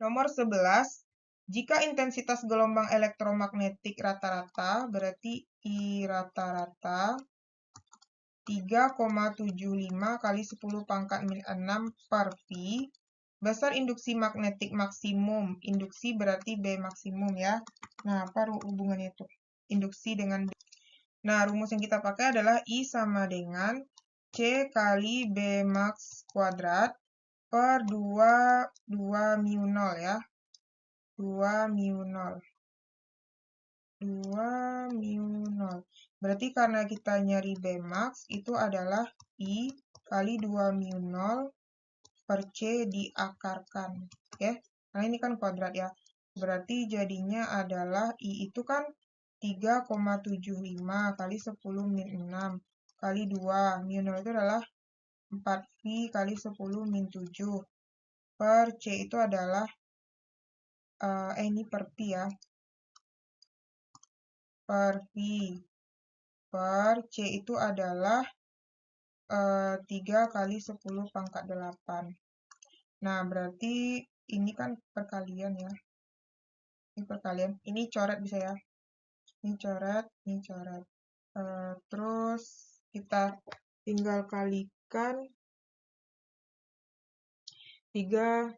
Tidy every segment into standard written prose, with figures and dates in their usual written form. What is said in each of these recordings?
Nomor 11, jika intensitas gelombang elektromagnetik rata-rata, berarti I rata-rata 3,75 kali 10 pangkat min 6 per Pi, besar induksi magnetik maksimum. Induksi berarti B maksimum ya. Nah, apa hubungannya itu? Induksi dengan B. Nah, rumus yang kita pakai adalah I sama dengan C kali B max kuadrat per 2 mu 0 ya. 2 mu 0. 2 mu 0. Berarti karena kita nyari B max, itu adalah I kali 2 mu 0 per C diakarkan. Oke, nah ini kan kuadrat ya. Berarti jadinya adalah I itu kan 3,75 kali 10 min 6 kali 2. Mu 0 itu adalah 4 Pi kali 10 min 7. Per C itu adalah, ini per Pi ya. Per Pi. Per C itu adalah 3 kali 10 pangkat 8. Nah, berarti ini kan perkalian ya. Ini perkalian. Ini coret bisa ya. Ini coret, ini coret. Terus kita tinggal kalikan 3,75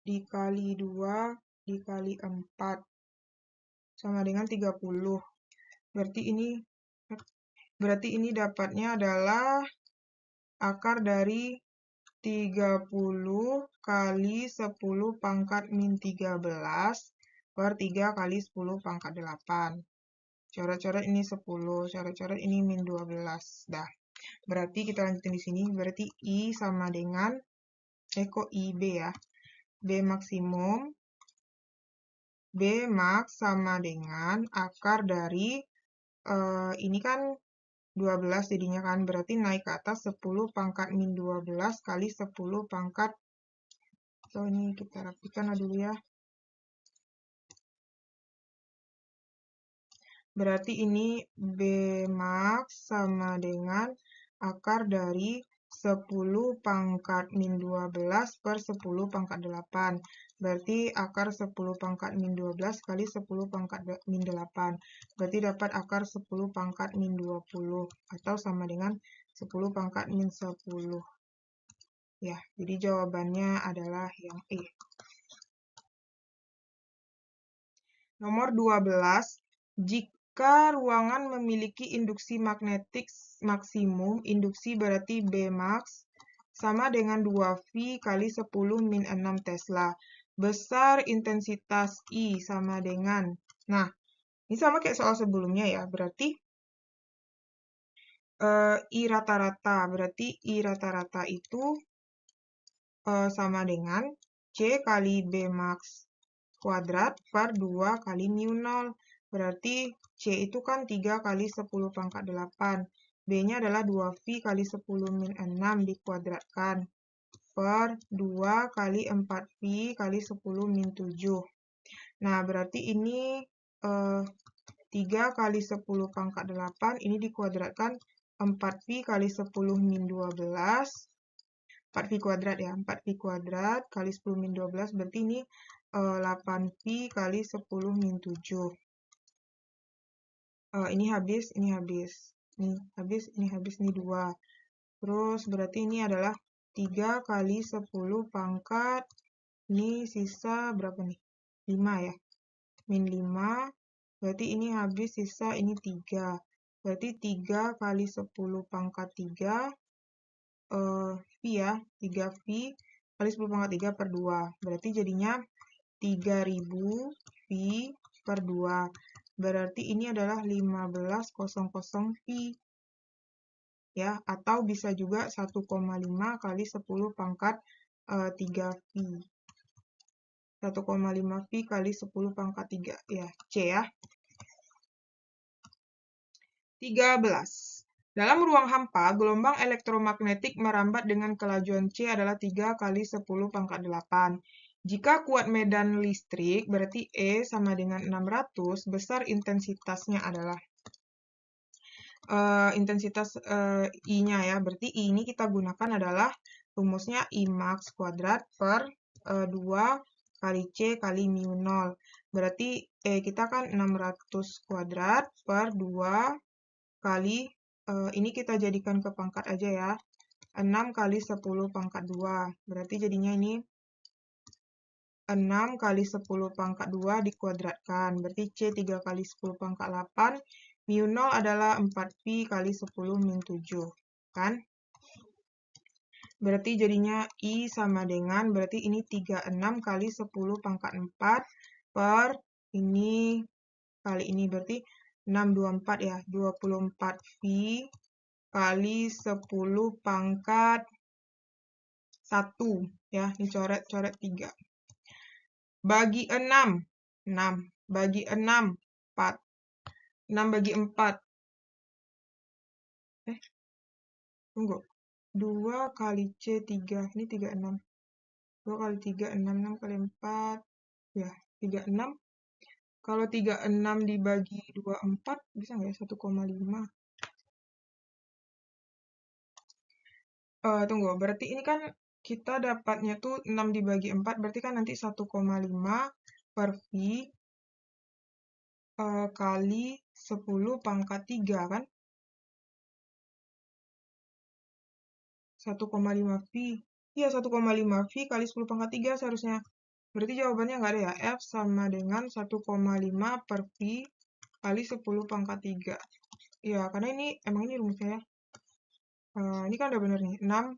dikali 2 dikali 4 sama dengan 30. Berarti ini dapatnya adalah akar dari 30 kali 10 pangkat min 13 per 3 kali 10 pangkat 8. Coret-coret ini 10, coret-coret ini min 12. Dah. Berarti kita lanjutin di sini. Berarti I sama dengan, kok IB ya? B maksimum. B max sama dengan akar dari, ini kan 12 jadinya kan. Berarti naik ke atas 10 pangkat min 12 kali 10 pangkat. So, ini kita rapikan dulu ya. Berarti ini B max sama dengan akar dari 10 pangkat min 12 per 10 pangkat 8. Berarti akar 10 pangkat min 12 kali 10 pangkat min 8. Berarti dapat akar 10 pangkat min 20 atau sama dengan 10 pangkat min 10. Ya, jadi jawabannya adalah yang E. Nomor 12, jika ruangan memiliki induksi magnetik maksimum, induksi berarti B max, sama dengan 2V kali 10 min 6 Tesla. Besar intensitas I sama dengan, nah, ini sama kayak soal sebelumnya ya, berarti I rata-rata, berarti I rata-rata itu sama dengan C kali B max kuadrat per 2 kali mu 0. Berarti C itu kan 3 kali 10 pangkat 8. B-nya adalah 2V kali 10 min 6 dikuadratkan per 2 kali 4V kali 10 min 7. Nah, berarti ini 3 kali 10 pangkat 8, ini dikuadratkan 4V kali 10 min 12. 4V kuadrat ya, 4V kuadrat kali 10 min 12, berarti ini 8V kali 10 min 7. Ini habis, ini habis. Ini habis, ini habis, ini 2. Terus berarti ini adalah 3 kali 10 pangkat, ini sisa berapa nih? 5 ya. Min 5, berarti ini habis, sisa ini 3. Berarti 3 kali 10 pangkat 3, V ya, 3V kali 10 pangkat 3 per 2. Berarti jadinya 3000 V per 2. Berarti ini adalah 1500 V. Ya, atau bisa juga 1,5 kali 10 pangkat 3V. 1,5 V kali 10 pangkat 3. Ya, C ya. 13. Dalam ruang hampa, gelombang elektromagnetik merambat dengan kelajuan C adalah 3 kali 10 pangkat 8. Jika kuat medan listrik, berarti E sama dengan 600, besar intensitasnya adalah. intensitas I-nya ya. Berarti I ini kita gunakan adalah rumusnya I max kuadrat per 2 kali C kali mu 0. Berarti kita kan 600 kuadrat per 2 kali, ini kita jadikan ke pangkat aja ya. 6 kali 10 pangkat 2. Berarti jadinya ini 6 kali 10 pangkat 2 dikuadratkan. Berarti C 3 kali 10 pangkat 8. Mu 0 adalah 4pi kali 10 min 7. Kan? Berarti jadinya I sama dengan, berarti ini 36 kali 10 pangkat 4 per ini kali ini. Berarti 624 ya. 24pi kali 10 pangkat 1. Ya, ini coret-coret 3. Bagi 6. 6. Bagi 6. 4. 6 bagi 4. Tunggu. 2 kali C 3. Ini 36. 2 kali 3, 6. 6 kali 4. Ya, 36. Kalau 36 dibagi 24, bisa nggak ya? 1,5. Tunggu, berarti ini kan kita dapatnya tuh 6 dibagi 4, berarti kan nanti 1,5 per pi kali 10 pangkat 3 kan? 1,5 pi. Iya, 1,5 pi kali 10 pangkat 3 seharusnya. Berarti jawabannya nggak ada ya. F sama dengan 1,5 per pi kali 10 pangkat 3. Iya, karena ini emang ini rumusnya ya. Ini kan udah bener nih. 6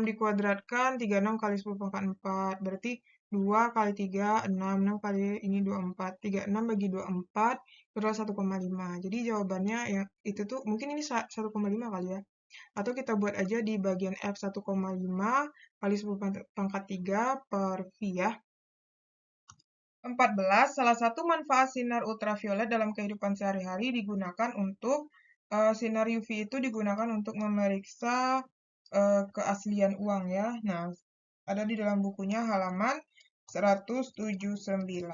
dikuadratkan, 36 kali 10 pangkat 4. Berarti 2 kali 3, 6. 6 kali ini 24. 36 bagi 24 itu adalah 1,5. Jadi jawabannya ya itu tuh mungkin ini 1,5 kali ya. Atau kita buat aja di bagian F 1,5 kali 10 pangkat 3 per pi ya. 14. Salah satu manfaat sinar ultraviolet dalam kehidupan sehari-hari digunakan untuk sinar UV itu digunakan untuk memeriksa keaslian uang ya. Nah, ada di dalam bukunya halaman 179.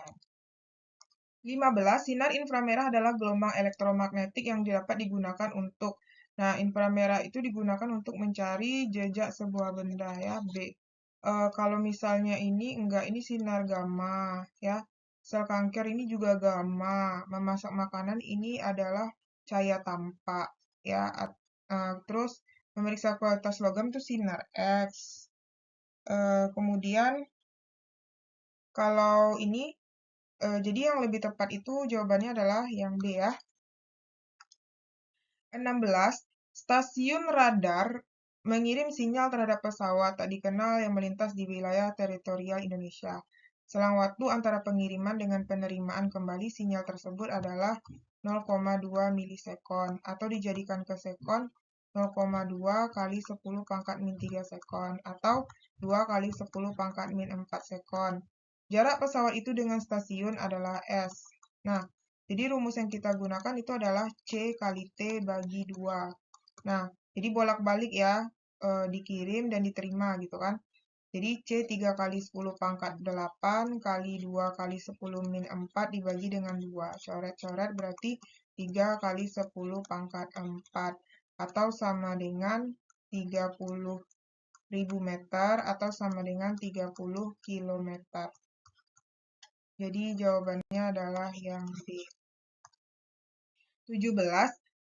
15. Sinar inframerah adalah gelombang elektromagnetik yang dapat digunakan untuk, nah inframerah itu digunakan untuk mencari jejak sebuah benda ya, B. Kalau misalnya ini enggak, ini sinar gamma ya. Sel kanker ini juga gamma. Memasak makanan ini adalah cahaya tampak ya. Terus memeriksa kualitas logam itu sinar X. Kemudian kalau ini jadi yang lebih tepat itu jawabannya adalah yang B ya. 16. Stasiun radar mengirim sinyal terhadap pesawat tak dikenal yang melintas di wilayah teritorial Indonesia. Selang waktu antara pengiriman dengan penerimaan kembali sinyal tersebut adalah 0,2 milisekon atau dijadikan ke sekon 0,2 kali 10 pangkat min 3 sekon atau 2 kali 10 pangkat min 4 sekon. Jarak pesawat itu dengan stasiun adalah S. Nah, jadi rumus yang kita gunakan itu adalah C kali T bagi 2. Nah, jadi bolak-balik ya, dikirim dan diterima gitu kan. Jadi C 3 kali 10 pangkat 8 kali 2 kali 10 min 4 dibagi dengan 2. Coret-coret berarti 3 kali 10 pangkat 4. Atau sama dengan 30.000 meter atau sama dengan 30 kilometer. Jadi jawabannya adalah yang B. 17.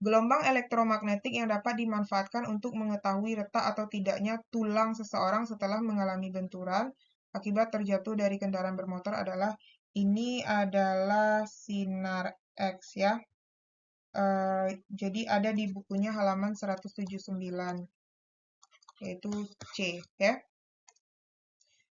Gelombang elektromagnetik yang dapat dimanfaatkan untuk mengetahui retak atau tidaknya tulang seseorang setelah mengalami benturan akibat terjatuh dari kendaraan bermotor adalah, ini adalah sinar X ya. Jadi ada di bukunya halaman 179, yaitu C ya.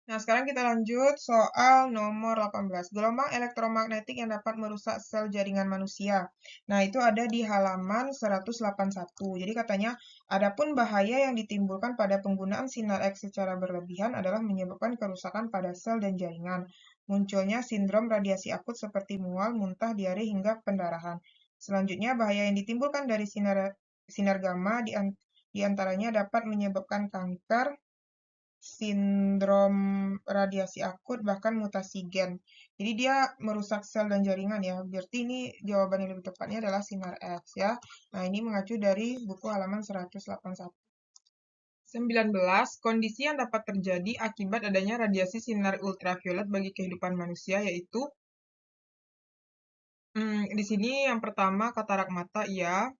Nah, sekarang kita lanjut soal nomor 18. Gelombang elektromagnetik yang dapat merusak sel jaringan manusia. Nah, itu ada di halaman 181. Jadi katanya, adapun bahaya yang ditimbulkan pada penggunaan sinar X secara berlebihan adalah menyebabkan kerusakan pada sel dan jaringan. Munculnya sindrom radiasi akut seperti mual, muntah, diare, hingga pendarahan. Selanjutnya, bahaya yang ditimbulkan dari sinar gamma diantaranya dapat menyebabkan kanker, sindrom radiasi akut, bahkan mutasi gen. Jadi dia merusak sel dan jaringan ya. Berarti ini jawaban yang lebih tepatnya adalah sinar X ya. Nah, ini mengacu dari buku halaman 181. 19. Kondisi yang dapat terjadi akibat adanya radiasi sinar ultraviolet bagi kehidupan manusia yaitu di sini yang pertama katarak mata iya,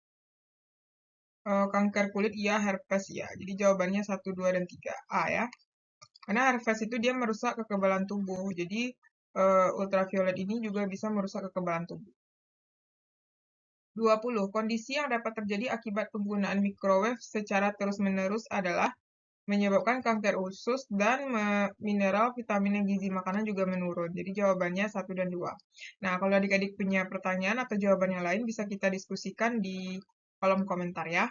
kanker kulit iya, herpes iya. Jadi jawabannya 1, 2, dan 3 A ya. Karena herpes itu dia merusak kekebalan tubuh. Jadi ultraviolet ini juga bisa merusak kekebalan tubuh. 20. Kondisi yang dapat terjadi akibat penggunaan microwave secara terus-menerus adalah menyebabkan kanker usus dan mineral, vitamin, dan gizi makanan juga menurun. Jadi jawabannya 1 dan 2. Nah, kalau adik-adik punya pertanyaan atau jawaban yang lain bisa kita diskusikan di kolom komentar ya.